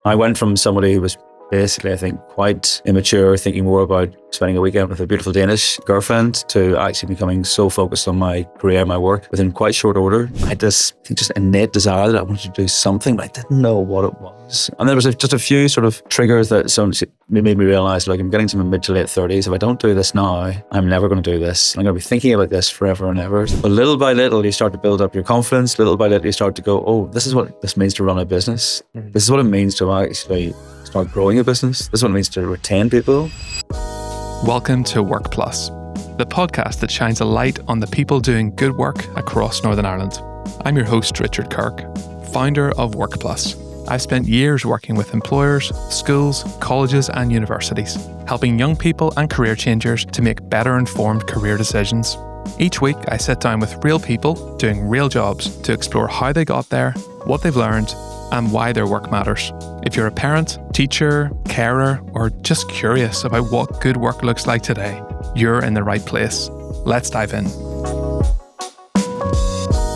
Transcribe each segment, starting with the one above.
I went from somebody who was basically, I think, quite immature, thinking more about spending a weekend with a beautiful Danish girlfriend, to actually becoming so focused on my career, my work, within quite short order. I had this, I think, just innate desire that I wanted to do something, but I didn't know what it was. And there was just a few sort of triggers that made me realize, like, I'm getting to my mid to late 30s. If I don't do this now, I'm never going to do this. I'm going to be thinking about this forever and ever. But little by little, you start to build up your confidence. Little by little, you start to go, oh, this is what this means to run a business. This is what it means to actually start growing a business. This is what it means to retain people. Welcome to Workplus, the podcast that shines a light on the people doing good work across Northern Ireland. I'm your host, Richard Kirk, founder of Workplus. I've spent years working with employers, schools, colleges and universities, helping young people and career changers to make better informed career decisions. Each week, I sit down with real people doing real jobs to explore how they got there, what they've learned, and why their work matters. If you're a parent, teacher, carer, or just curious about what good work looks like today, you're in the right place. Let's dive in.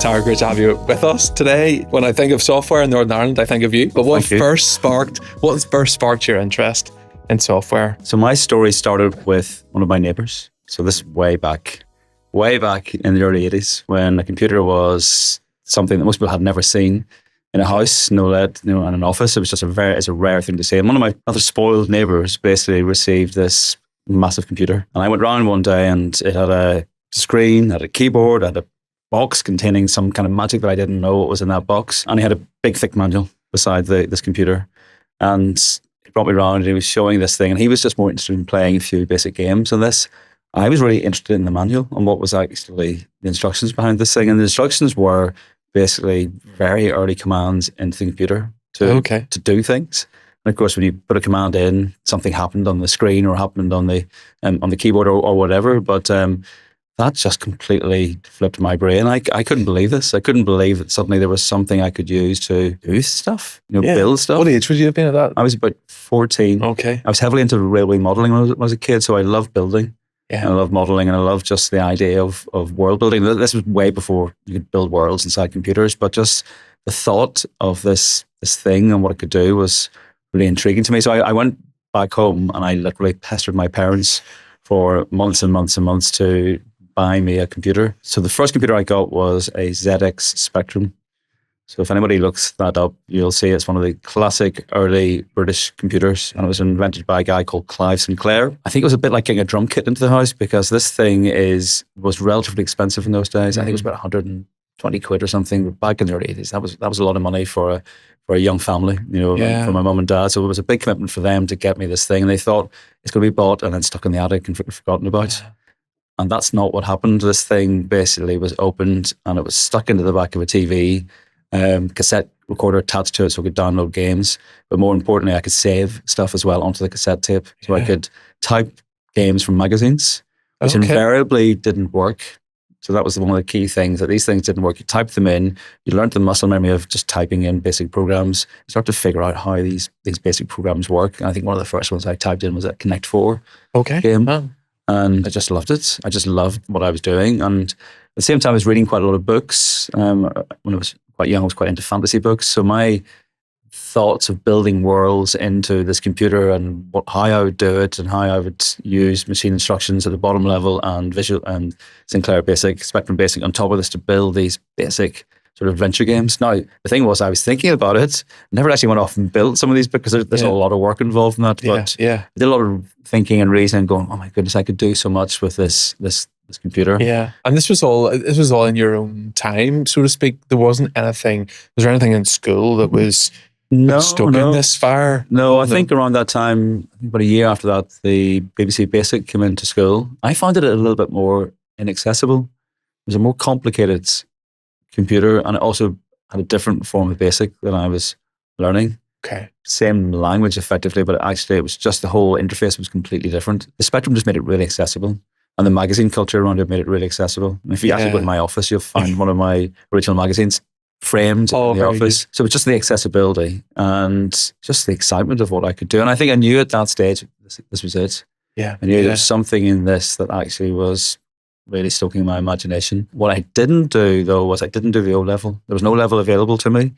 Tara, great to have you with us today. When I think of software in Northern Ireland, I think of you. But what first sparked your interest in software? So my story started with one of my neighbours. So this is way back in the early 80s, when a computer was something that most people had never seen. In a house, no lead, in an office, it was just it's a rare thing to see. And one of my other spoiled neighbours basically received this massive computer. And I went round one day and it had a screen, had a keyboard, had a box containing some kind of magic that I didn't know what was in that box. And he had a big, thick manual beside this computer. And he brought me around and he was showing this thing. And he was just more interested in playing a few basic games on this. I was really interested in the manual and what was actually the instructions behind this thing. And the instructions were basically very early commands into the computer to do things. And of course, when you put a command in, something happened on the screen or happened on the keyboard or whatever. But that just completely flipped my brain. I couldn't believe this. I couldn't believe that suddenly there was something I could use to do stuff, build stuff. What age would you have been at that? I was about 14. Okay. I was heavily into railway modelling when I was a kid, so I loved building. Yeah. I love modelling and I love just the idea of world building. This was way before you could build worlds inside computers, but just the thought of this thing and what it could do was really intriguing to me. So I went back home and I literally pestered my parents for months and months and months to buy me a computer. So the first computer I got was a ZX Spectrum. So if anybody looks that up, you'll see it's one of the classic early British computers, and it was invented by a guy called Clive Sinclair. I think it was a bit like getting a drum kit into the house, because this thing was relatively expensive in those days. I think it was about 120 quid or something. But back in the early 80s, that was a lot of money for a young family, for my mum and dad. So it was a big commitment for them to get me this thing, and they thought it's going to be bought and then stuck in the attic and forgotten about. Yeah. And that's not what happened. This thing basically was opened and it was stuck into the back of a TV. Cassette recorder attached to it so I could download games. But more importantly, I could save stuff as well onto the cassette tape. So I could type games from magazines, which invariably didn't work. So that was one of the key things, that these things didn't work. You typed them in, you learned the muscle memory of just typing in basic programs. You start to figure out how these basic programs work. And I think one of the first ones I typed in was a Connect 4 game. Oh. And I just loved it. I just loved what I was doing. And at the same time, I was reading quite a lot of books. When I was quite young, I was quite into fantasy books. So my thoughts of building worlds into this computer and how I would do it and how I would use machine instructions at the bottom level and Visual and Sinclair Basic, Spectrum Basic on top of this to build these basic sort of adventure games. Now, the thing was, I was thinking about it, never actually went off and built some of these because there's a lot of work involved in that. But I did a lot of thinking and reasoning, going, oh my goodness, I could do so much with this computer. Yeah. And this was all in your own time, so to speak. Was there anything in school that was stuck in this fire? No, I think around that time, about a year after that, the BBC Basic came into school. I found it a little bit more inaccessible. It was a more complicated computer, and it also had a different form of Basic that I was learning. Okay. Same language effectively, but actually it was just the whole interface was completely different. The Spectrum just made it really accessible. And the magazine culture around it made it really accessible. And if you actually go to my office, you'll find one of my original magazines framed in the office. Good. So it's just the accessibility and just the excitement of what I could do. And I think I knew at that stage, this was it. Yeah. I knew there was something in this that actually was really stoking my imagination. What I didn't do, though, was I didn't do the O level. There was no level available to me.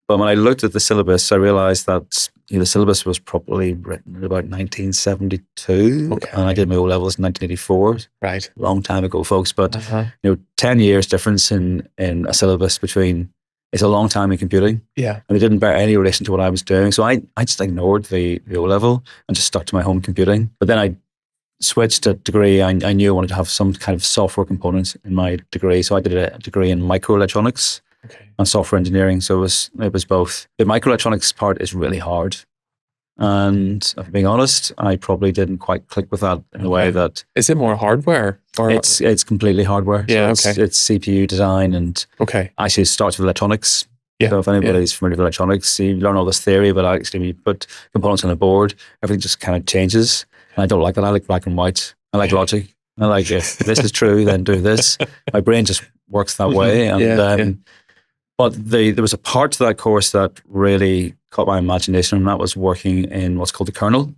But when I looked at the syllabus, I realised that the syllabus was probably written in about 1972, and I did my O-levels in 1984. Right. Long time ago, folks. But 10 years difference in a syllabus between, it's a long time in computing. Yeah. And it didn't bear any relation to what I was doing. So I just ignored the O-level and just stuck to my home computing. But then I switched a degree. I knew I wanted to have some kind of software components in my degree. So I did a degree in microelectronics and software engineering. So it was both. The microelectronics part is really hard. And if I'm being honest, I probably didn't quite click with that in a way that... Is it more hardware? Or? It's completely hardware. Yeah, so it's CPU design and actually it starts with electronics. Yeah. So if anybody's familiar with electronics, you learn all this theory, but actually when you put components on a board, everything just kind of changes. And I don't like that. I like black and white. I like logic. I like, if this is true, then do this. My brain just works that way. And But there was a part to that course that really caught my imagination, and that was working in what's called the kernel.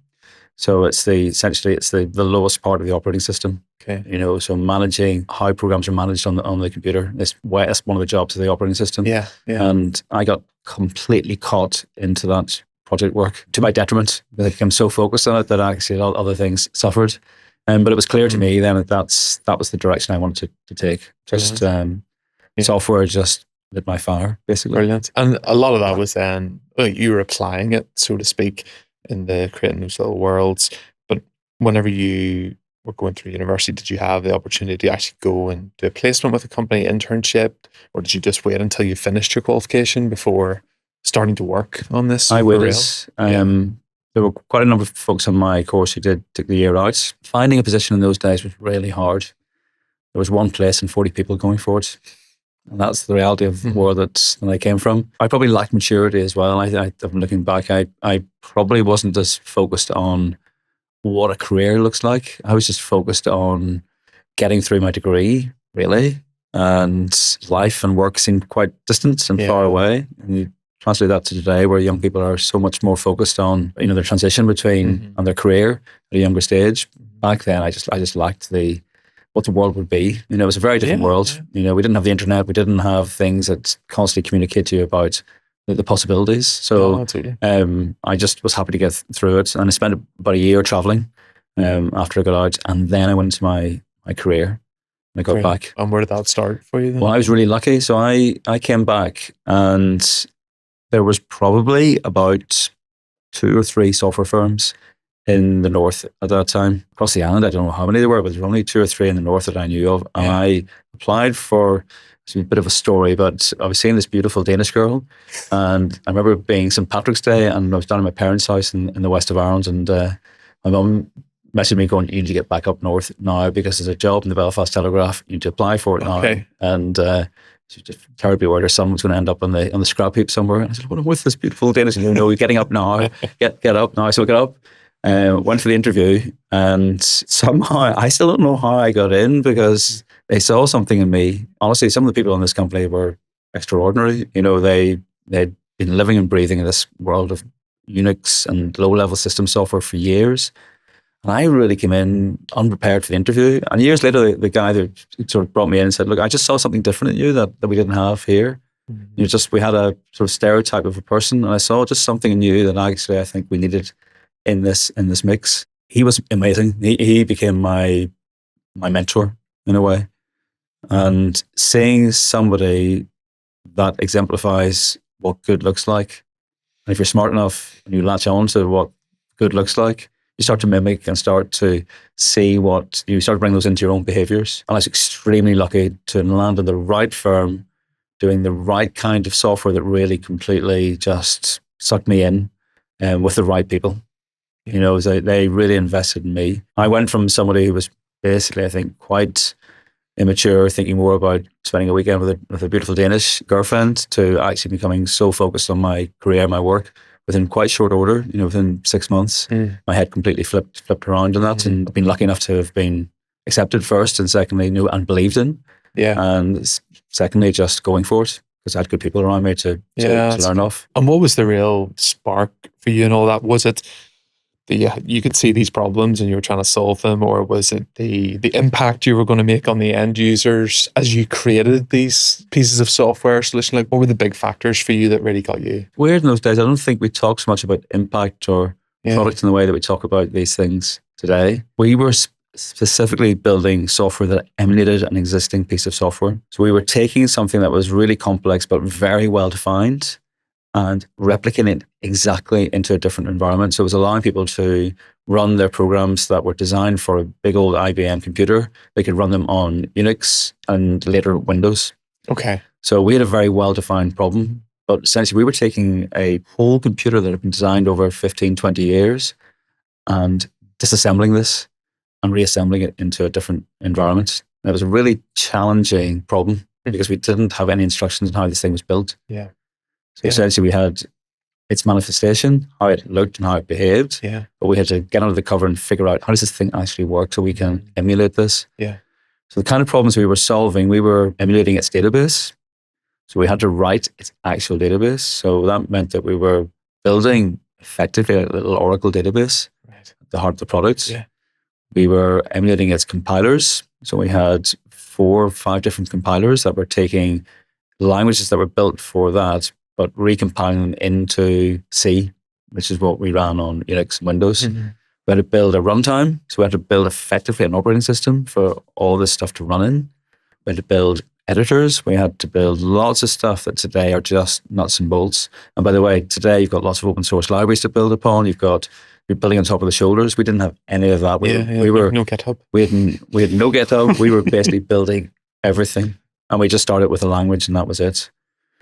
So essentially it's the lowest part of the operating system. Okay. So managing how programs are managed on the computer. That's one of the jobs of the operating system. Yeah. And I got completely caught into that project work to my detriment. I became so focused on it that actually other things suffered. But it was clear to me then that was the direction I wanted to take. Just software just lit my fire, basically. Brilliant. And a lot of that was then, you were applying it, so to speak, in the creating those little worlds. But whenever you were going through university, did you have the opportunity to actually go and do a placement with a company, internship, or did you just wait until you finished your qualification before starting to work on this? I waited. There were quite a number of folks on my course who took the year out. Finding a position in those days was really hard. There was one place and 40 people going for it. And that's the reality of the world that I came from. I probably lacked maturity as well. I'm looking back, I probably wasn't as focused on what a career looks like. I was just focused on getting through my degree, really. And life and work seemed quite distant and far away. And you translate that to today, where young people are so much more focused on their transition between and their career at a younger stage. Back then, I just lacked what the world would be. It was a very different world. We didn't have the internet. We didn't have things that constantly communicate to you about the possibilities. So I just was happy to get through it. And I spent about a year traveling after I got out. And then I went into my career and I got back. And where did that start for you then? Well, I was really lucky. So I came back and there was probably about 2 or 3 software firms in the north at that time. Across the island, I don't know how many there were, but there were only 2 or 3 in the north that I knew of. And I applied for, it's a bit of a story, but I was seeing this beautiful Danish girl. And I remember it being St. Patrick's Day, and I was down at my parents' house in the west of Ireland. And my mum messaged me going, you need to get back up north now because there's a job in the Belfast Telegraph. You need to apply for it now. And she was just terribly worried her son was going to end up on the scrap heap somewhere. And I said, well, I'm with this beautiful Danish. And you're getting up now. Get up now. So I got up. Went for the interview, and somehow I still don't know how I got in because they saw something in me. Honestly, some of the people in this company were extraordinary. They'd been living and breathing in this world of Unix and low-level system software for years. And I really came in unprepared for the interview. And years later, the guy that sort of brought me in and said, look, I just saw something different in you that we didn't have here. We had a sort of stereotype of a person, and I saw just something in you that actually I think we needed in this mix. He was amazing. He became my mentor in a way. And seeing somebody that exemplifies what good looks like, and if you're smart enough and you latch on to what good looks like, you start to mimic and start to see you start to bring those into your own behaviors. And I was extremely lucky to land in the right firm, doing the right kind of software that really completely just sucked me in with the right people. They really invested in me. I went from somebody who was basically, I think, quite immature, thinking more about spending a weekend with a beautiful Danish girlfriend, to actually becoming so focused on my career, my work, within quite short order. Within 6 months, my head completely flipped around in that, and I've been lucky enough to have been accepted first, and secondly, and believed in. And secondly, just going for it because I had good people around me to learn off. And what was the real spark for you and all that? Was it you could see these problems and you were trying to solve them, or was it the impact you were going to make on the end users as you created these pieces of software solution? Like, what were the big factors for you that really got you? Weird in those days. I don't think we talk so much about impact or product in the way that we talk about these things today. We were specifically building software that emulated an existing piece of software. So we were taking something that was really complex but very well defined and replicating it exactly into a different environment. So it was allowing people to run their programs that were designed for a big old IBM computer. They could run them on Unix and later Windows. Okay. So we had a very well-defined problem, but essentially we were taking a whole computer that had been designed over 15, 20 years and disassembling this and reassembling it into a different environment. And it was a really challenging problem because we didn't have any instructions on how this thing was built. Yeah. So essentially we had its manifestation, how it looked and how it behaved. Yeah. But we had to get under the cover and figure out how does this thing actually work so we can emulate this. Yeah. So the kind of problems we were solving, we were emulating its database. So we had to write its actual database. So that meant that we were building effectively a little Oracle database at the heart of the product. Yeah. We were emulating its compilers. So we had 4 or 5 different compilers that were taking languages that were built for that, but recompiling them into C, which is what we ran on Unix and Windows. Mm-hmm. We had to build a runtime. So we had to build effectively an operating system for all this stuff to run in. We had to build editors. We had to build lots of stuff that today are just nuts and bolts. And by the way, today you've got lots of open source libraries to build upon. You're building on top of the shoulders. We didn't have any of that. We were no GitHub. We had no GitHub. We were basically building everything. And we just started with a language and that was it.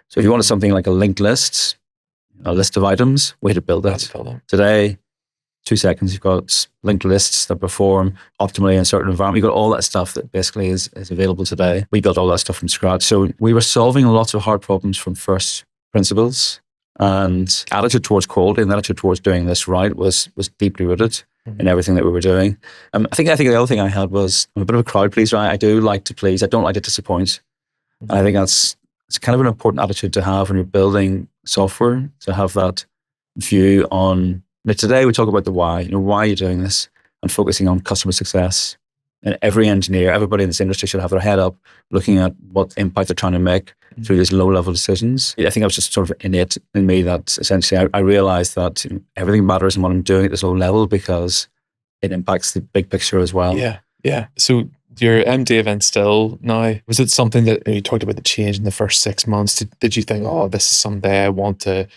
So if you wanted something like a linked list, a list of items, we had to build that. Today, 2 seconds, you've got linked lists that perform optimally in a certain environment. You've got all that stuff that basically is available today. We built all that stuff from scratch. So we were solving lots of hard problems from first principles, and attitude towards quality and attitude towards doing this right was deeply rooted in everything that we were doing. I think the other thing I had was I'm a bit of a crowd pleaser. I do like to please. I don't like to disappoint. I think it's kind of an important attitude to have when you're building software, to have that view on. Today we talk about the why. Why are you doing this? And focusing on customer success. And every engineer, everybody in this industry should have their head up, looking at what impact they're trying to make through these low-level decisions. I think that was just sort of innate in me. That essentially I realized that everything matters in what I'm doing at this low level because it impacts the big picture as well. Yeah, yeah. So your MD of Instil now, was it something that you talked about the change in the first 6 months? Did you think, oh, this is someday I want to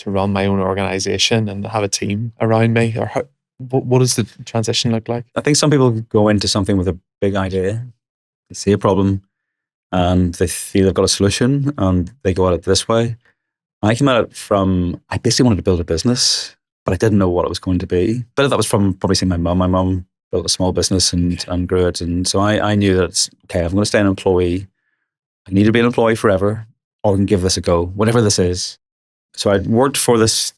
run my own organization and have a team around me? Or what does the transition look like? I think some people go into something with a big idea. They see a problem and they feel they've got a solution and they go at it this way. I came at it from, I basically wanted to build a business, but I didn't know what it was going to be. But that was from probably seeing my mum. My mum built a small business and grew it. And so I knew that, okay, I'm going to stay an employee. I need to be an employee forever, or I can give this a go, whatever this is. So I worked for this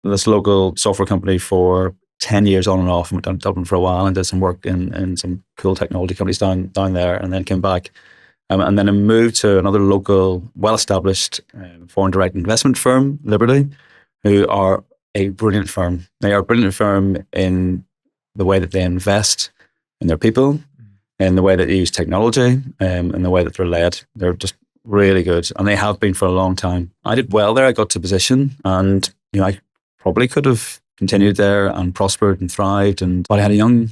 local software company for 10 years on and off. I went down to Dublin for a while and did some work in some cool technology companies down there, and then came back. And then I moved to another local, well-established foreign direct investment firm, Liberty, who are a brilliant firm. They are a brilliant firm in the way that they invest in their people, in the way that they use technology, and the way that they're led. They're just really good, and they have been for a long time. I did well there. I got to position, and I probably could have continued there and prospered and thrived. But I had a young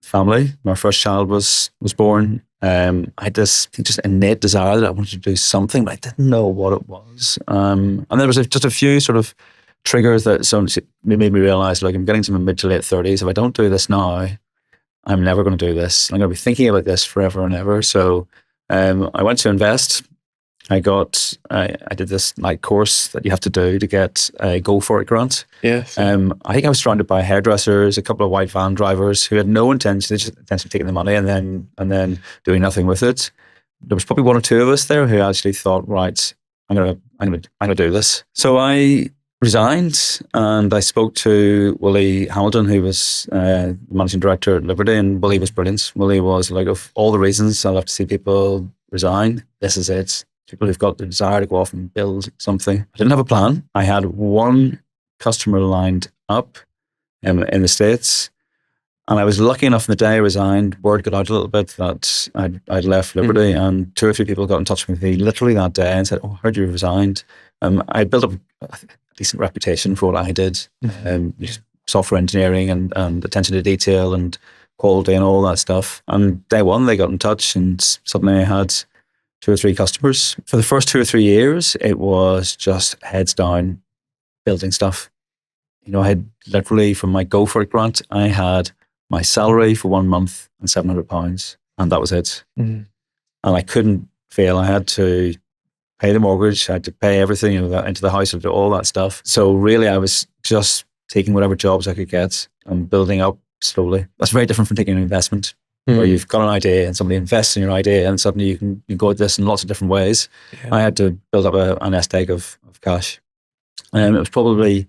family. My first child was born. I had this just innate desire that I wanted to do something, but I didn't know what it was. And there was just a few sort of triggers that made me realize, like, I'm getting to my mid to late 30s. If I don't do this now, I'm never going to do this. I'm going to be thinking about this forever and ever. So I went to invest. I did this course that you have to do to get a Go For It grant. Yes. I think I was surrounded by hairdressers, a couple of white van drivers who had no intention, they just intention of taking the money and then doing nothing with it. There was probably 1 or 2 of us there who actually thought, right, I'm gonna do this. So I resigned and I spoke to Willie Hamilton, who was the managing director at Liberty, and Willie was brilliant. Willie was like, of all the reasons I love to see people resign, this is it. People who've got the desire to go off and build something. I didn't have a plan. I had one customer lined up in the States. And I was lucky enough, in the day I resigned, word got out a little bit that I'd left Liberty, and 2 or 3 people got in touch with me literally that day and said, "Oh, I heard you resigned." I built up a decent reputation for what I did, software engineering and attention to detail and quality and all that stuff. And day one, they got in touch, and suddenly I had 2 or 3 customers. For the first 2 or 3 years, it was just heads down building stuff. I had literally, from my Go For It grant, I had my salary for 1 month and £700, and that was it. And I couldn't fail. I had to pay the mortgage, I had to pay everything into the house, and all that stuff. So really, I was just taking whatever jobs I could get and building up slowly. That's very different from taking an investment, where you've got an idea and somebody invests in your idea, and suddenly you can go at this in lots of different ways. I had to build up a nest egg of cash. It was probably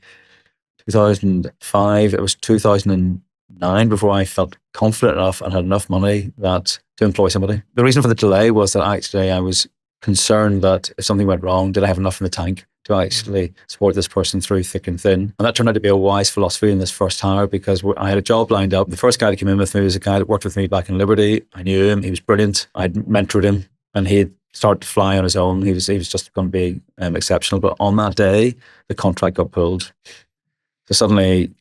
2005. It was 2009 before I felt confident enough and had enough money to employ somebody. The reason for the delay was that actually I was concerned that if something went wrong, did I have enough in the tank to actually support this person through thick and thin? And that turned out to be a wise philosophy in this first hire, because I had a job lined up. The first guy that came in with me was a guy that worked with me back in Liberty. I knew him. He was brilliant. I'd mentored him, and he had started to fly on his own. He was just going to be exceptional. But on that day, the contract got pulled. So suddenly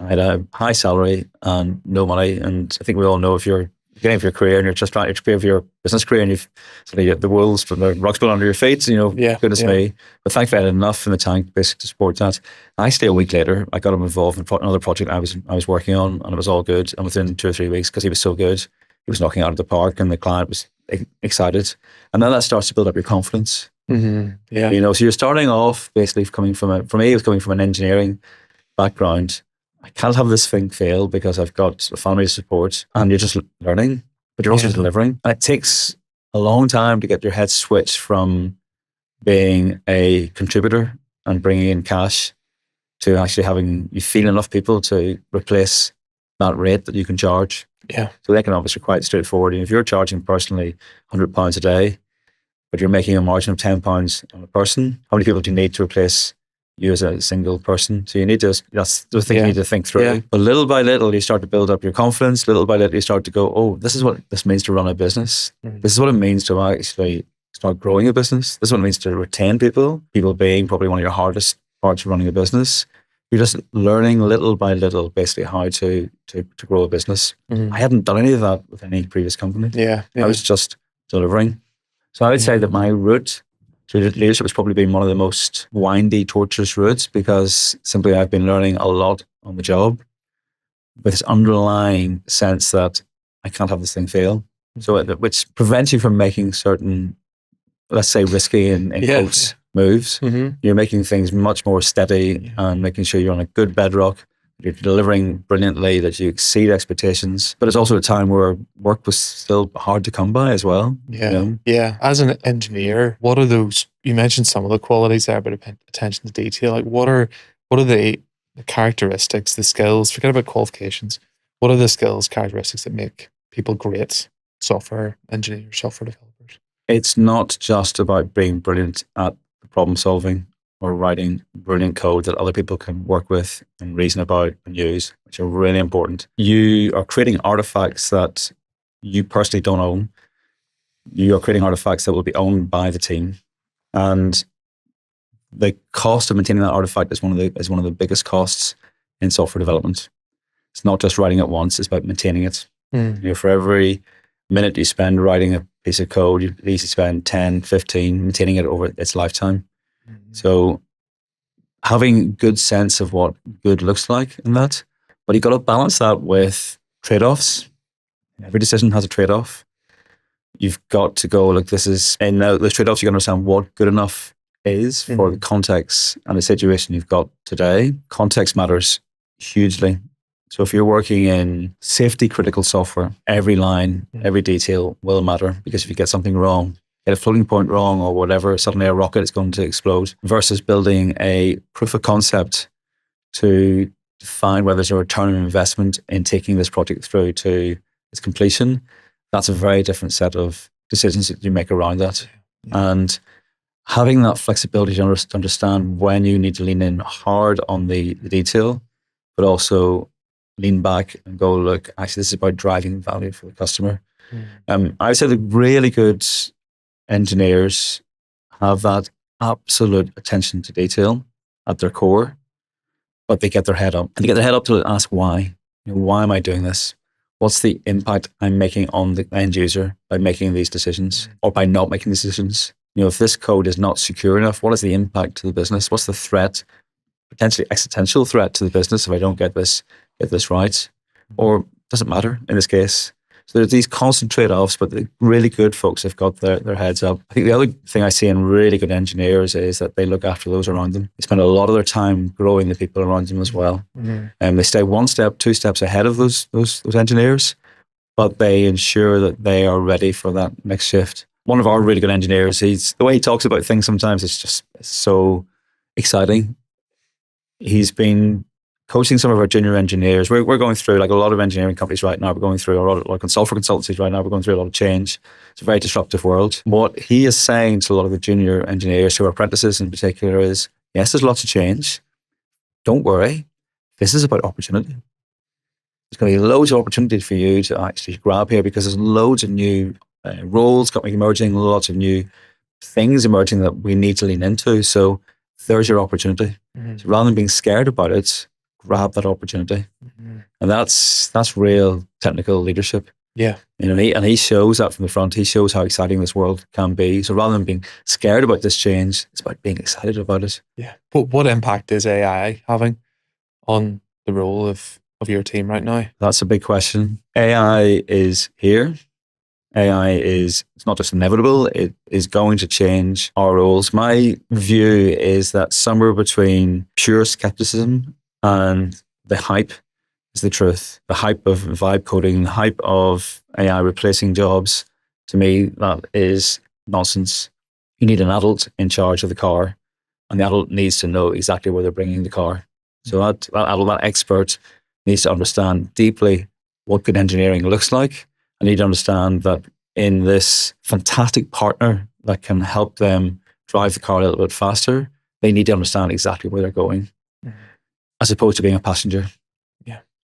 I had a high salary and no money. And I think we all know, if you're beginning of your career and you're just trying to prepare for your business career, and you've suddenly the world's put the rug's pulled under your feet, goodness me. But thankfully I had enough in the tank basically to support that. Actually, a week later, I got him involved in another project I was working on, and it was all good. And within 2 or 3 weeks, because he was so good, he was knocking out of the park, and the client was excited. And then that starts to build up your confidence. So you're starting off basically for me, it was coming from an engineering background. I can't have this thing fail because I've got a family to support, and you're just learning, but you're also delivering. And it takes a long time to get your head switched from being a contributor and bringing in cash to actually having you feel enough people to replace that rate that you can charge. So the economics are quite straightforward. And if you're charging personally £100 a day, but you're making a margin of £10 on a person, how many people do you need to replace you as a single person? So that's the thing you need to think through. But little by little, you start to build up your confidence. Little by little, you start to go, oh, this is what this means to run a business. This is what it means to actually start growing a business. This is what it means to retain people being probably one of your hardest parts of running a business. You're just learning little by little, basically, how to grow a business. I hadn't done any of that with any previous company. I was just delivering. So I would say that my route to leadership has probably been one of the most windy, torturous routes, because simply I've been learning a lot on the job with this underlying sense that I can't have this thing fail. So which prevents you from making certain, let's say, risky in quotes, moves. You're making things much more steady and making sure you're on a good bedrock. You're delivering brilliantly, that you exceed expectations. But it's also a time where work was still hard to come by as well. As an engineer, what are those? You mentioned some of the qualities there, but attention to detail. Like, what are the characteristics, the skills? Forget about qualifications. What are the skills, characteristics that make people great software engineers, software developers? It's not just about being brilliant at problem solving or writing brilliant code that other people can work with and reason about and use, which are really important. You are creating artifacts that you personally don't own. You are creating artifacts that will be owned by the team. And the cost of maintaining that artifact is one of the biggest costs in software development. It's not just writing it once, it's about maintaining it. For every minute you spend writing a piece of code, you at least spend 10, 15 maintaining it over its lifetime. So having good sense of what good looks like in that, but you've got to balance that with trade-offs. Every decision has a trade-off. You've got to go, look, this is, and now those trade-offs, you got to understand what good enough is for the context and the situation you've got today. Context matters hugely. So if you're working in safety critical software, every line, every detail will matter, because if you get something wrong, get a floating point wrong or whatever, suddenly a rocket is going to explode, versus building a proof of concept to find whether there's a return on investment in taking this project through to its completion. That's a very different set of decisions that you make around that. And having that flexibility to understand when you need to lean in hard on the detail, but also lean back and go, look, actually, this is about driving value for the customer. I would say the really good engineers have that absolute attention to detail at their core, but they get their head up. And they get their head up to ask why. Why am I doing this? What's the impact I'm making on the end user by making these decisions or by not making decisions? If this code is not secure enough, what is the impact to the business? What's the threat, potentially existential threat to the business if I don't get this right? Or does it matter in this case? So there's these constant trade-offs, but the really good folks have got their heads up. I think the other thing I see in really good engineers is that they look after those around them. They spend a lot of their time growing the people around them as well. And they stay one step, two steps ahead of those engineers, but they ensure that they are ready for that next shift. One of our really good engineers, the way he talks about things sometimes is just so exciting. He's been coaching some of our junior engineers. We're going through, like a lot of engineering companies right now, we're going through a lot of software consultancies right now, we're going through a lot of change. It's a very disruptive world. What he is saying to a lot of the junior engineers, who are apprentices in particular, is, yes, there's lots of change. Don't worry. This is about opportunity. There's going to be loads of opportunity for you to actually grab here, because there's loads of new roles emerging, lots of new things emerging that we need to lean into. So there's your opportunity. So rather than being scared about it, grab that opportunity. And that's real technical leadership. Yeah. And he shows that from the front. He shows how exciting this world can be. So rather than being scared about this change, it's about being excited about it. Yeah. But what impact is AI having on the role of your team right now? That's a big question. AI is here. AI it's not just inevitable, it is going to change our roles. My view is that somewhere between pure skepticism and the hype is the truth. The hype of vibe coding, the hype of AI replacing jobs, to me, that is nonsense. You need an adult in charge of the car, and the adult needs to know exactly where they're bringing the car. So that adult, that expert, needs to understand deeply what good engineering looks like. I need to understand that in this fantastic partner that can help them drive the car a little bit faster, they need to understand exactly where they're going, as opposed to being a passenger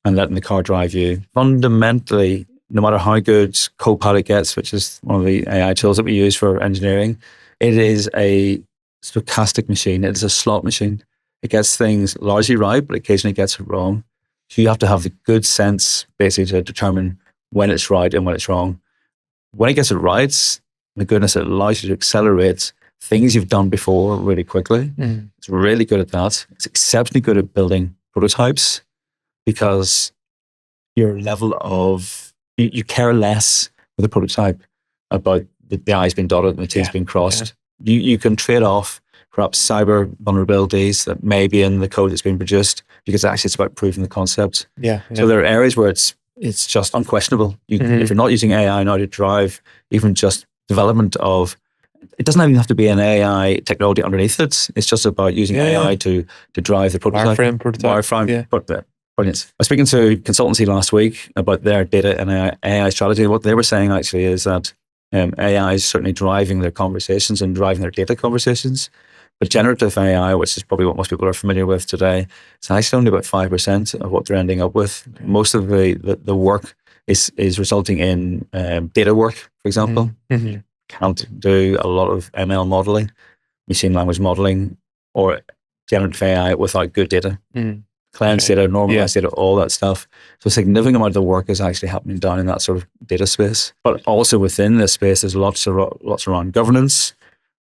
and letting the car drive you. Fundamentally, no matter how good Copilot gets, which is one of the AI tools that we use for engineering, it is a stochastic machine. It is a slot machine. It gets things largely right, but occasionally gets it wrong. So you have to have the good sense, basically, to determine when it's right and when it's wrong. When it gets it right, my goodness, it allows you to accelerate things you've done before really quickly. It's really good at that. It's exceptionally good at building prototypes, because your level of, you care less with a prototype about the I's being dotted and the T's being crossed. You can trade off perhaps cyber vulnerabilities that may be in the code that's being produced, because actually it's about proving the concept. So there are areas where it's just unquestionable. If you're not using AI now to drive even just development of, it doesn't even have to be an AI technology underneath it. It's just about using AI to drive the prototype. Wireframe. Brilliant. I was speaking to consultancy last week about their data and AI strategy. What they were saying actually is that AI is certainly driving their conversations and driving their data conversations. But generative AI, which is probably what most people are familiar with today, it's actually only about 5% of what they're ending up with. Most of the work is resulting in data work, for example. Can't do a lot of ML modeling, machine language modeling, or generative AI without good data. Cleansed data, normalized data, all that stuff. So a significant amount of the work is actually happening down in that sort of data space. But also within this space, there's lots around governance,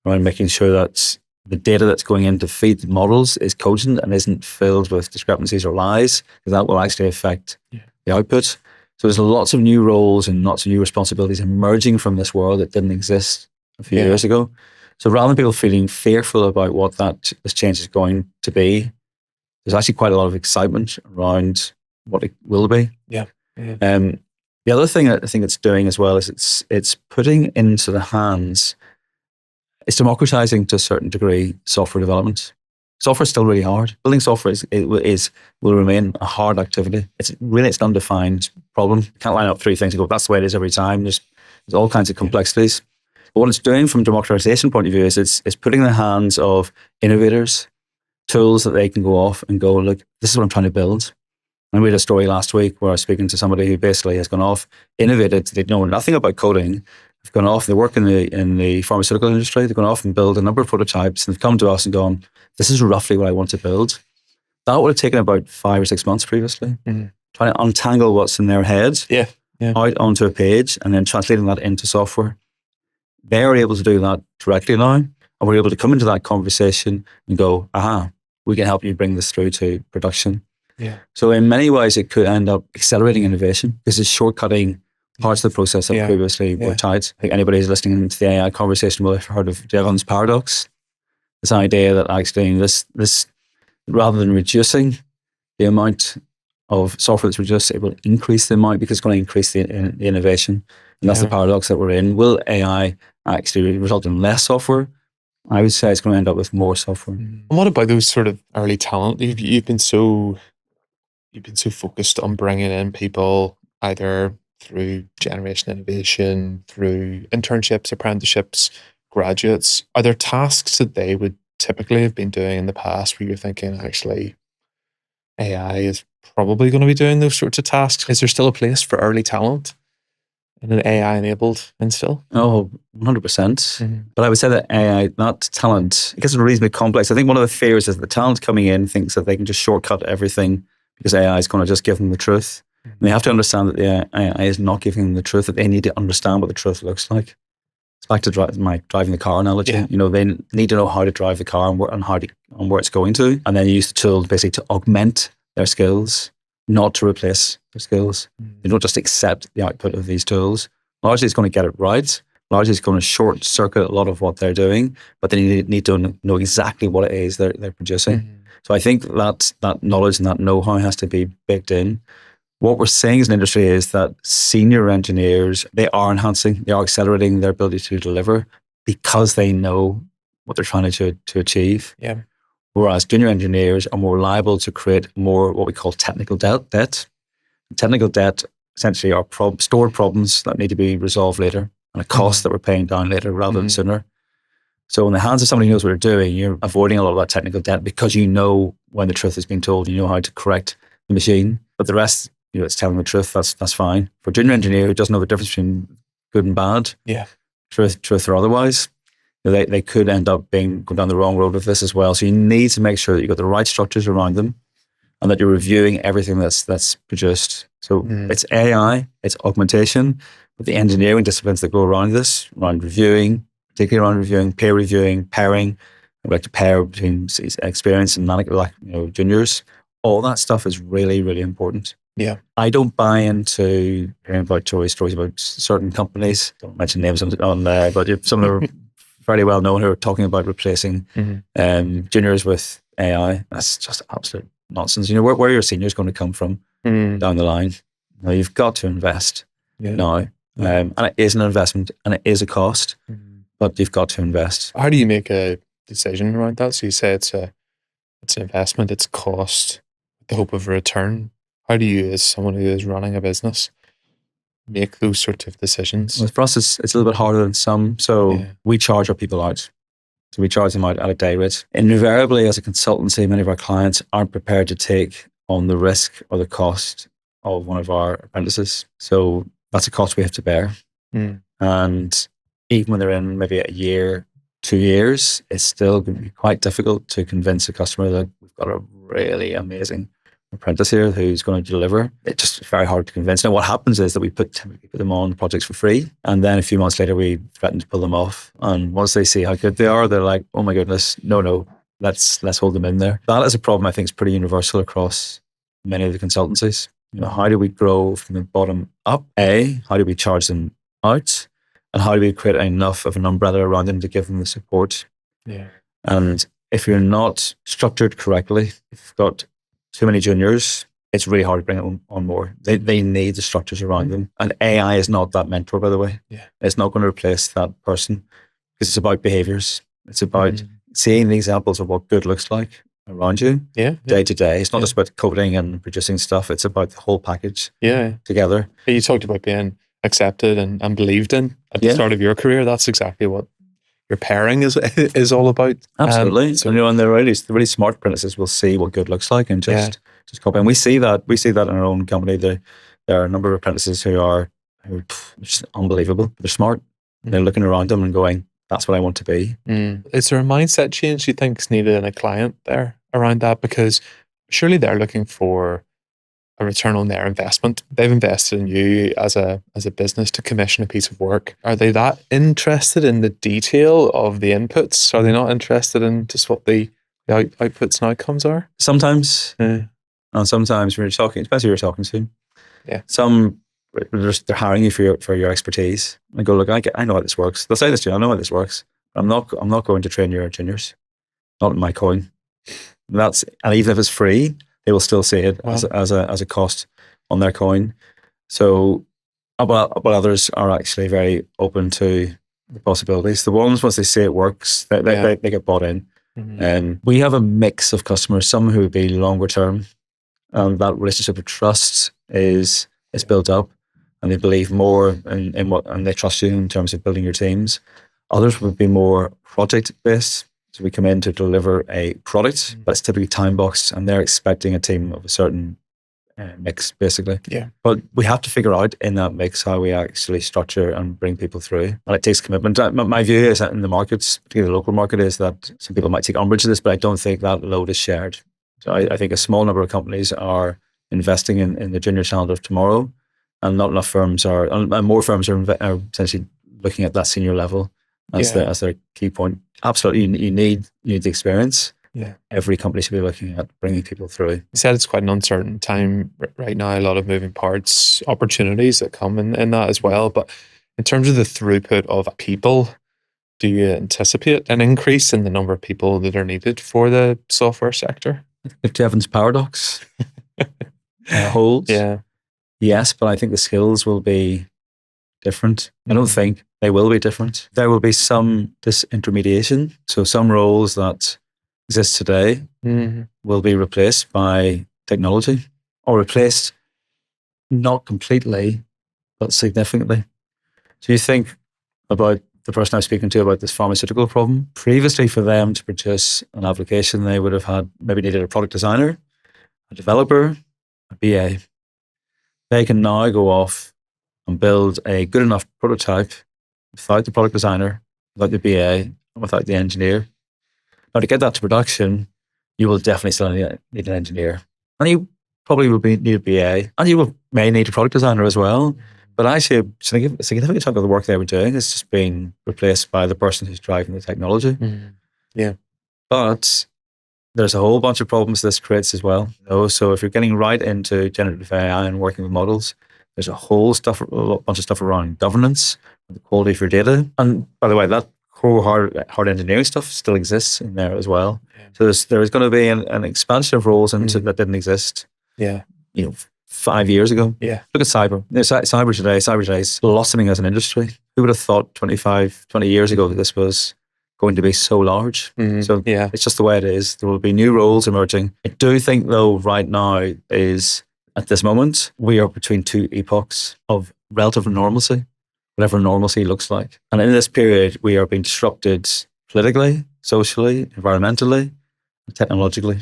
around making sure that the data that's going in to feed the models is cogent and isn't filled with discrepancies or lies, because that will actually affect the output. So there's lots of new roles and lots of new responsibilities emerging from this world that didn't exist a few years ago. So rather than people feeling fearful about what this change is going to be, there's actually quite a lot of excitement around what it will be. The other thing I think it's doing as well is it's putting into the hands, it's democratizing to a certain degree software development. Software is still really hard. Building software will remain a hard activity. It's an undefined problem. You can't line up three things and go, that's the way it is every time. There's all kinds of complexities. But what it's doing from a democratization point of view is it's putting in the hands of innovators tools that they can go off and go, look, this is what I'm trying to build. And we had a story last week where I was speaking to somebody who basically has gone off, innovated. They know nothing about coding. They've gone off. They work in the pharmaceutical industry. They've gone off and built a number of prototypes, and they've come to us and gone, "This is roughly what I want to build." That would have taken about 5 or 6 months previously, trying to untangle what's in their head out onto a page, and then translating that into software. They are able to do that directly now, and we're able to come into that conversation and go, "Aha, we can help you bring this through to production." Yeah. So in many ways, it could end up accelerating innovation because it's shortcutting parts of the process that previously were tight. I think anybody who's listening to the AI conversation will have heard of Jevons paradox. This idea that actually this rather than reducing the amount of software that's reduced, it will increase the amount because it's going to increase the innovation. And that's the paradox that we're in. Will AI actually result in less software? I would say it's going to end up with more software. And what about those sort of early talent? You've been so focused on bringing in people either through generation innovation, through internships, apprenticeships, graduates. Are there tasks that they would typically have been doing in the past where you're thinking, actually, AI is probably going to be doing those sorts of tasks? Is there still a place for early talent in an AI-enabled Instil? Oh, 100%. But I would say that AI, not talent, it gets reasonably complex. I think one of the fears is that the talent coming in thinks that they can just shortcut everything because AI is going to just give them the truth. And they have to understand that the AI is not giving them the truth, that they need to understand what the truth looks like. It's back to my driving the car analogy. Yeah. You know, they need to know how to drive the car and where it's going to. And then use the tool basically to augment their skills, not to replace their skills. They don't just accept the output of these tools. Largely it's going to get it right. Largely it's going to short circuit a lot of what they're doing, but they need to know exactly what it is they're producing. So I think that knowledge and that know-how has to be baked in. What we're seeing as an industry is that senior engineers, they are enhancing, they are accelerating their ability to deliver because they know what they're trying to achieve. Yeah. Whereas junior engineers are more liable to create more what we call technical debt. Technical debt essentially are stored problems that need to be resolved later and a cost that we're paying down later rather than sooner. So in the hands of somebody who knows what they're doing, you're avoiding a lot of that technical debt because you know when the truth is being told, you know how to correct the machine. But the rest, you know, it's telling the truth, that's fine. For a junior engineer who doesn't know the difference between good and bad, truth or otherwise, you know, they could end up going down the wrong road with this as well. So you need to make sure that you've got the right structures around them and that you're reviewing everything that's produced. So it's AI, it's augmentation, but the engineering disciplines that go around this, around reviewing, particularly around reviewing, peer reviewing, pairing. I like to pair between experienced and juniors. All that stuff is really, really important. Yeah. I don't buy into hearing about stories about certain companies. Don't mention names on there, but some of them are fairly well known who are talking about replacing juniors with AI. That's just absolute nonsense. You know, where are your seniors going to come from down the line? You know, you've got to invest now. And it is an investment and it is a cost. But you've got to invest. How do you make a decision around that? So you say it's an investment, it's cost, the hope of a return. How do you, as someone who is running a business, make those sorts of decisions? Well, for us, it's a little bit harder than some. So we charge our people out. So we charge them out at a day rate. Invariably, as a consultancy, many of our clients aren't prepared to take on the risk or the cost of one of our apprentices. So that's a cost we have to bear. And even when they're in maybe a year, 2 years, it's still going to be quite difficult to convince a customer that we've got a really amazing apprentice here who's going to deliver. It's just very hard to convince. Now, what happens is that we put them on projects for free, and then a few months later, we threaten to pull them off. And once they see how good they are, they're like, "Oh my goodness, no, let's hold them in there." That is a problem I think is pretty universal across many of the consultancies. You know, how do we grow from the bottom up? How do we charge them out? And how do we create enough of an umbrella around them to give them the support? Yeah. And if you're not structured correctly, if you've got too many juniors, it's really hard to bring it on more. They need the structures around them. And AI is not that mentor, by the way. Yeah. It's not going to replace that person because it's about behaviors. It's about seeing the examples of what good looks like around you day to day. It's not just about coding and producing stuff. It's about the whole package together. You talked about being accepted and believed in at the start of your career. That's exactly what your pairing is all about. Absolutely. And the really smart apprentices will see what good looks like and just just copy. And we see that in our own company. There are a number of apprentices who are just unbelievable. They're smart. They're looking around them and going, that's what I want to be. Is there a mindset change you think is needed in a client there around that? Because surely they're looking for a return on their investment. They've invested in you as a business to commission a piece of work. Are they that interested in the detail of the inputs? Are they not interested in just what the outputs and outcomes are? Sometimes. And sometimes when you're talking, especially when you're talking to, some they're hiring you for your expertise. And go, look, I know how this works. They'll say this to you, I know how this works. I'm not going to train your juniors. Not in my coin. And even if it's free, they will still see it as a cost on their coin. So, but others are actually very open to the possibilities. The ones, once they see it works, they get bought in. And we have a mix of customers, some who would be longer term, and that relationship of trust is built up, and they believe more in what, and they trust you in terms of building your teams. Others would be more project based. So we come in to deliver a product, but it's typically time boxed, and they're expecting a team of a certain mix, basically. Yeah. But we have to figure out in that mix how we actually structure and bring people through. And it takes commitment. My view is that in the markets, particularly the local market, is that some people might take umbrage to this, but I don't think that load is shared. So I think a small number of companies are investing in the junior talent of tomorrow, and not enough firms are, and more firms are essentially looking at that senior level as their key point. Absolutely, you need the experience. Yeah, every company should be looking at bringing people through. You said it's quite an uncertain time right now. A lot of moving parts, opportunities that come in that as well. But in terms of the throughput of people, do you anticipate an increase in the number of people that are needed for the software sector? If Jevons paradox holds, yes, but I think the skills will be different. I don't think they will be different. There will be some disintermediation. So some roles that exist today will be replaced by technology, or replaced not completely, but significantly. So you think about the person I was speaking to about this pharmaceutical problem. Previously, for them to produce an application, they would have maybe needed a product designer, a developer, a BA. They can now go off and build a good enough prototype without the product designer, without the BA, and without the engineer. Now, to get that to production, you will definitely still need an engineer. And you probably will need a BA. And you may need a product designer as well. But actually, a significant chunk of the work they were doing is just being replaced by the person who's driving the technology. Yeah. But there's a whole bunch of problems this creates as well. So if you're getting right into generative AI and working with models, there's a bunch of stuff around governance, the quality of your data. And by the way, that core hard engineering stuff still exists in there as well. Yeah. So there's going to be an expansion of roles into that didn't exist. Yeah. 5 years ago. Yeah. Look at cyber. Cyber today is blossoming as an industry. Who would have thought 20 years ago that this was going to be so large? So it's just the way it is. There will be new roles emerging. I do think, though, right now is, at this moment, we are between two epochs of relative normalcy, whatever normalcy looks like. And in this period, we are being disrupted politically, socially, environmentally, and technologically.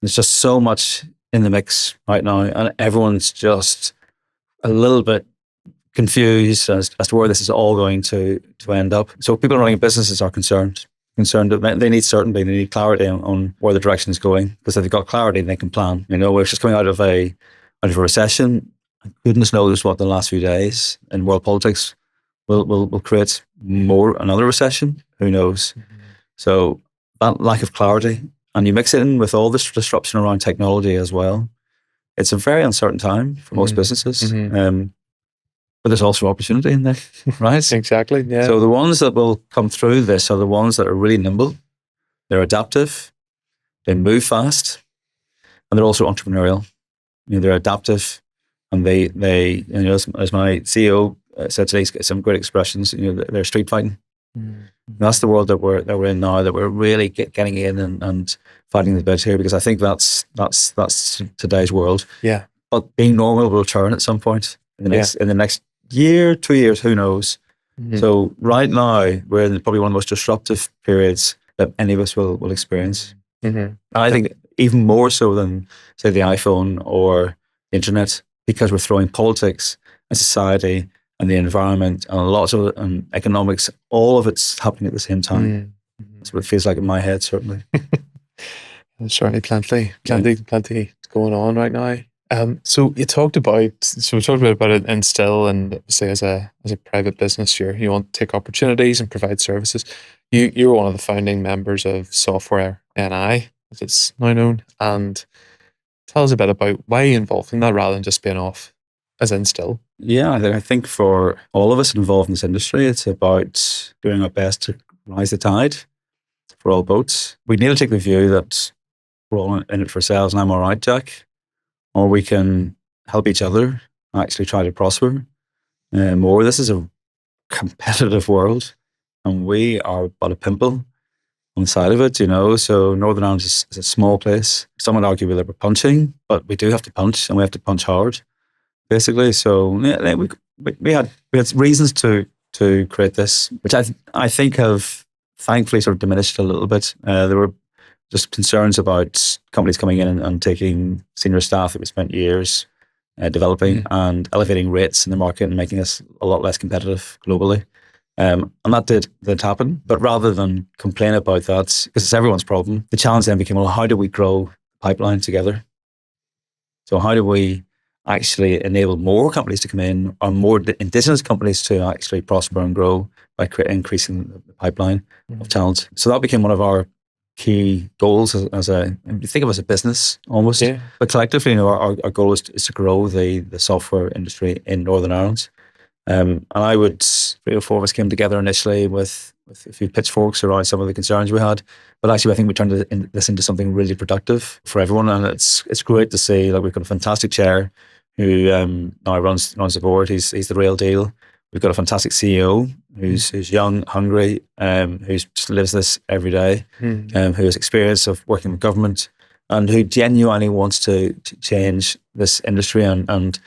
There's just so much in the mix right now, and everyone's just a little bit confused as to where this is all going to end up. So people running businesses are concerned that they need certainty, they need clarity on where the direction is going, because if they've got clarity, they can plan. We're just coming out of a recession. Goodness knows what the last few days in world politics will create another recession. Who knows? So that lack of clarity, and you mix it in with all this disruption around technology as well, it's a very uncertain time for most businesses. But there's also opportunity in there, right? Exactly, yeah. So the ones that will come through this are the ones that are really nimble, they're adaptive, they move fast, and they're also entrepreneurial. They're adaptive, and they as my CEO said today, some great expressions, they're street fighting. That's the world that we're in now, that we're really getting in and fighting the bit here, because I think that's today's world. Yeah. But being normal will return at some point in the next year, 2 years, who knows? So right now we're in probably one of the most disruptive periods that any of us will experience. And I think even more so than, say, the iPhone or the internet, because we're throwing politics and society and the environment and lots of and economics, all of it's happening at the same time. Mm-hmm. That's what it feels like in my head, certainly. There's certainly plenty going on right now. So we talked about it Instil, and say as a private business, you want to take opportunities and provide services. You were one of the founding members of Software NI, as it's now known, and tell us a bit about why you're involved in that rather than just being off as Instil. Yeah, I think for all of us involved in this industry, it's about doing our best to rise the tide for all boats. We need to take the view that we're all in it for ourselves, and I'm all right, Jack. Or we can help each other actually try to prosper more. This is a competitive world, and we are but a pimple on the side of it, So Northern Ireland is a small place. Some would argue we're punching, but we do have to punch, and we have to punch hard, basically. So yeah, we had reasons to create this, which I think have thankfully sort of diminished a little bit. There were just concerns about companies coming in and taking senior staff that we spent years developing and elevating rates in the market and making us a lot less competitive globally. And that did happen. But rather than complain about that, because it's everyone's problem, the challenge then became, well, how do we grow the pipeline together? So how do we actually enable more companies to come in, or more indigenous companies to actually prosper and grow by increasing the pipeline of talent? So that became one of our key goals as you think of it as a business almost. Yeah. But collectively, our goal is to grow the software industry in Northern Ireland. And I would, 3 or 4 of us came together initially with a few pitchforks around some of the concerns we had. But actually, I think we turned this into something really productive for everyone. And it's great to see, like, we've got a fantastic chair who now runs the board. He's the real deal. We've got a fantastic CEO who's young, hungry, who just lives this every day, who has experience of working with government, and who genuinely wants to change this industry and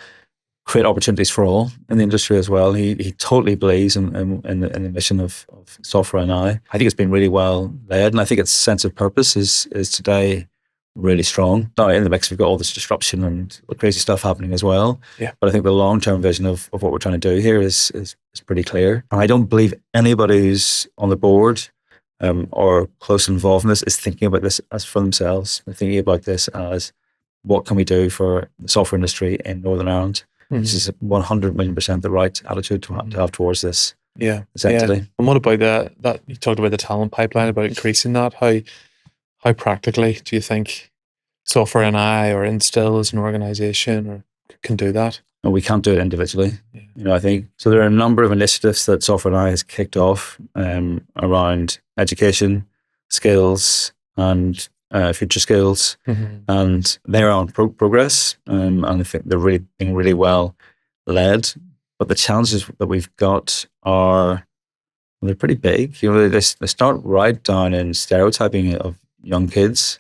create opportunities for all in the industry as well. He totally believes in the mission of Software NI. I think it's been really well led, and I think its sense of purpose is today really strong. Now, in the mix, we've got all this disruption and crazy stuff happening as well. Yeah. But I think the long-term vision of what we're trying to do here is pretty clear. And I don't believe anybody who's on the board or closely involved in this is thinking about this as for themselves. They're thinking about this as, what can we do for the software industry in Northern Ireland? Which is 100 million % the right attitude to have towards this. Yeah, essentially. Yeah. And what about that you talked about the talent pipeline, about increasing that? How practically do you think Software NI or Instil as an organisation can do that? No, we can't do it individually. Yeah. I think so. There are a number of initiatives that Software NI has kicked off around education, skills, and future skills, and they're on progress, and I think they're really being really well led. But the challenges that we've got are, they're pretty big. They start right down in stereotyping of young kids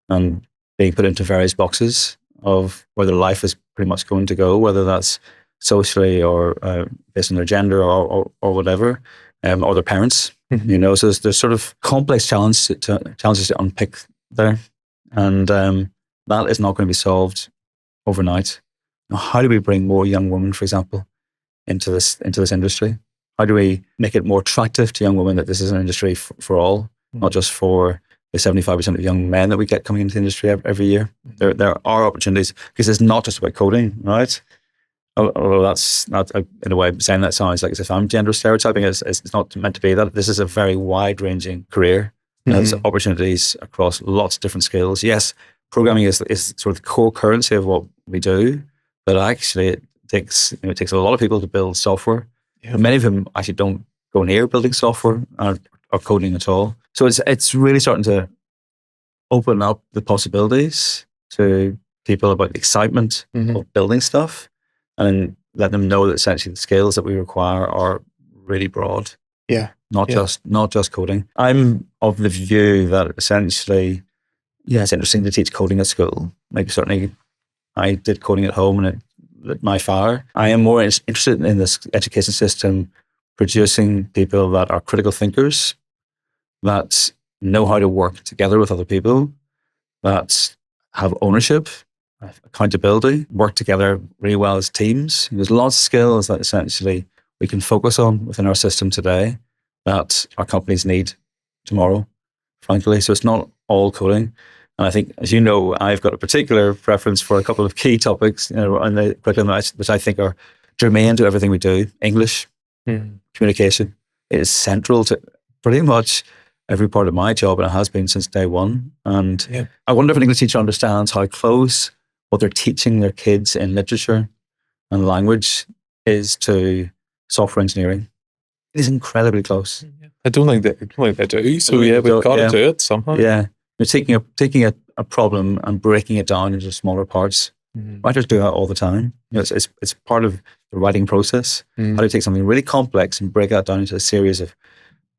and being put into various boxes of where their life is pretty much going to go, whether that's socially or based on their gender or whatever, or their parents. So there's sort of complex challenges to unpick there, and that is not going to be solved overnight. Now, how do we bring more young women, for example, into this industry? How do we make it more attractive to young women that this is an industry for all, not just for the 75% of young men that we get coming into the industry every year? There are opportunities, because it's not just about coding, right? Although that's not, in a way, saying that sounds like as if I'm gender stereotyping. It's not meant to be that. This is a very wide-ranging career. There's opportunities across lots of different skills. Yes, programming is sort of the core currency of what we do, but actually it takes a lot of people to build software. Yeah. Many of them actually don't go near building software or coding at all. So it's really starting to open up the possibilities to people about the excitement of building stuff, and let them know that essentially the skills that we require are really broad. Yeah. Not just coding. I'm of the view that essentially, it's interesting to teach coding at school. Like, certainly I did coding at home and it lit my fire. I am more interested in this education system producing people that are critical thinkers, that know how to work together with other people, that have ownership, accountability, work together really well as teams. There's lots of skills that essentially we can focus on within our system today that our companies need tomorrow, frankly. So it's not all coding. And I think, as you know, I've got a particular preference for a couple of key topics on the curriculum, which I think are germane to everything we do. English, communication is central to pretty much every part of my job, and it has been since day one. And I wonder if an English teacher understands how close what they're teaching their kids in literature and language is to software engineering. It is incredibly close. I don't think they do. So we've got to do it somehow. Yeah, you're taking a problem and breaking it down into smaller parts. Writers do that all the time. It's part of the writing process. How do you take something really complex and break that down into a series of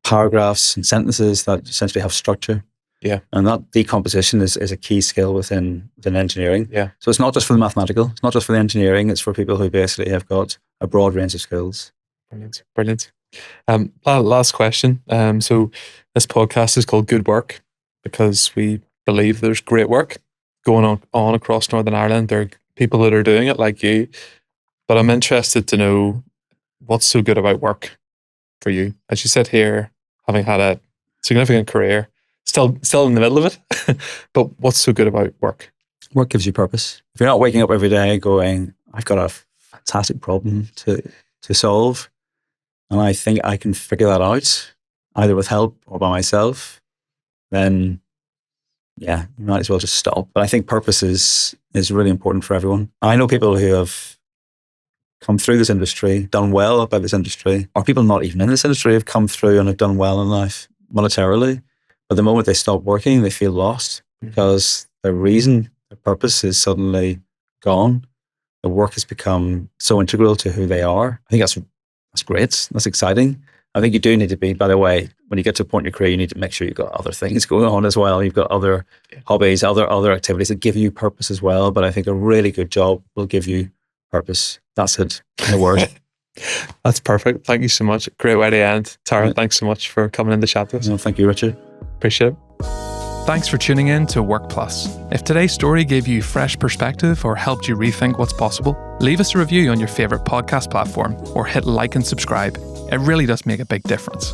paragraphs and sentences that essentially have structure? Yeah. And that decomposition is a key skill within engineering. Yeah. So it's not just for the mathematical, it's not just for the engineering, it's for people who basically have got a broad range of skills. Brilliant. Last question. So this podcast is called Good Work because we believe there's great work going on across Northern Ireland. There are people that are doing it like you. But I'm interested to know what's so good about work for you. As you sit here, having had a significant career, still in the middle of it, but what's so good about work? Work gives you purpose. If you're not waking up every day going, I've got a fantastic problem to solve, and I think I can figure that out, either with help or by myself, then you might as well just stop. But I think purpose is really important for everyone. I know people who have come through this industry, done well about this industry, or people not even in this industry have come through and have done well in life monetarily. But the moment they stop working, they feel lost because their reason, their purpose is suddenly gone. The work has become so integral to who they are. I think that's great. That's exciting. I think you do need to be, by the way, when you get to a point in your career, you need to make sure you've got other things going on as well. You've got other hobbies, other activities that give you purpose as well. But I think a really good job will give you purpose. That's it, in a word. That's perfect. Thank you so much. Great way to end. Tara, thanks so much for coming in to chat with us. No, thank you, Richard. Appreciate it. Thanks for tuning in to Workplus. If today's story gave you fresh perspective or helped you rethink what's possible, leave us a review on your favourite podcast platform or hit like and subscribe. It really does make a big difference.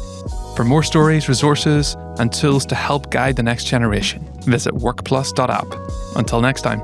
For more stories, resources, and tools to help guide the next generation, visit workplus.app. Until next time.